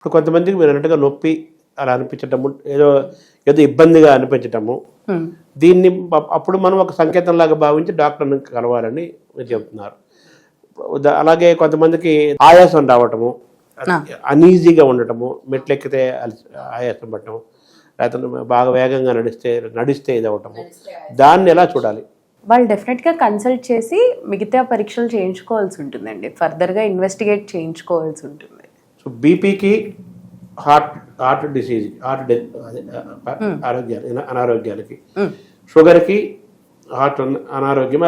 ఇప్పుడు కొంతమందికి మీరు అన్నట్టుగా నొప్పి అలా అనిపించటము, ఏదో ఏదో ఇబ్బందిగా అనిపించటము, దీన్ని అప్పుడు మనం ఒక సంకేతంలాగా భావించి డాక్టర్ని కలవాలని మీరు చెబుతున్నారు. అలాగే కొంతమందికి ఆయాసం రావటము, అనీజీగా ఉండటము, మెట్లు ఎక్కితే ఆయాసం పడటము, లేకపోతే బాగా వేగంగా నడిస్తే ఇది అవ్వటము, దాన్ని ఎలా చూడాలి? వాళ్ళు డెఫినెట్గా కన్సల్ట్ చేసి మిగతా పరీక్షలు చేయించుకోవాల్సి ఉంటుందండి, ఫర్దర్గా ఇన్వెస్టిగేట్ చేయించుకోవాల్సి ఉంటుంది. సో బీపీకి హార్ట్ డిసీజ్, అనారోగ్యాలకి, షుగర్కి హార్ట్ అనారోగ్యం,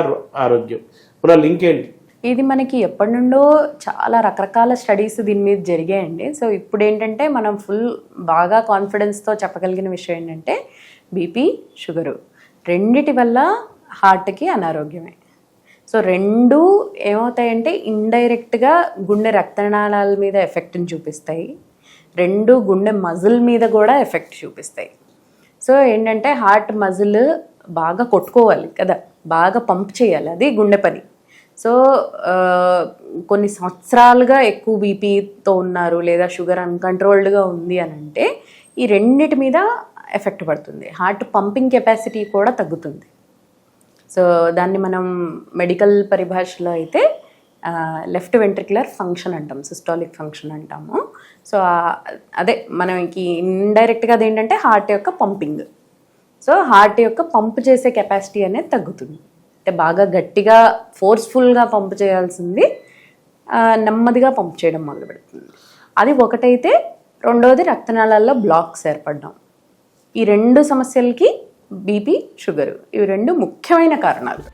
ఆరోగ్యం పునః లింక్ ఏంటి? ఇది మనకి ఎప్పటి నుండో చాలా రకరకాల స్టడీస్ దీని మీద జరిగాయండి. సో ఇప్పుడు ఏంటంటే మనం బాగా కాన్ఫిడెన్స్తో చెప్పగలిగిన విషయం ఏంటంటే బీపీ, షుగరు రెండిటి వల్ల హార్ట్కి అనారోగ్యమే. సో రెండు ఏమవుతాయంటే ఇండైరెక్ట్గా గుండె రక్తనాళాల మీద ఎఫెక్ట్ని చూపిస్తాయి, రెండు గుండె మజిల్ మీద కూడా ఎఫెక్ట్ చూపిస్తాయి. సో ఏంటంటే హార్ట్ మజిల్ బాగా కొట్టుకోవాలి కదా, బాగా పంప్ చేయాలి, అది గుండె పని. సో కొన్ని సంవత్సరాలుగా ఎక్కువ బీపీతో ఉన్నారు లేదా షుగర్ అన్కంట్రోల్డ్గా ఉంది అని అంటే ఈ రెండిటి మీద ఎఫెక్ట్ పడుతుంది, హార్ట్ పంపింగ్ కెపాసిటీ కూడా తగ్గుతుంది. సో దాన్ని మనం మెడికల్ పరిభాషలో అయితే లెఫ్ట్ వెంట్రిక్యులర్ ఫంక్షన్ అంటాం, సిస్టాలిక్ ఫంక్షన్ అంటాము. సో అదే మనకి ఇండైరెక్ట్గా అది ఏంటంటే హార్ట్ యొక్క పంపింగ్. సో హార్ట్ యొక్క పంప్ చేసే కెపాసిటీ అనేది తగ్గుతుంది, అంటే బాగా గట్టిగా ఫోర్స్ఫుల్గా పంప్ చేయాల్సింది నెమ్మదిగా పంప్ చేయడం మొదలు పెడుతుంది. అది ఒకటైతే, రెండోది రక్తనాళాల్లో బ్లాక్స్ ఏర్పడడం. ఈ రెండు సమస్యలకి బీపీ, షుగరు ఇవి రెండు ముఖ్యమైన కారణాలు.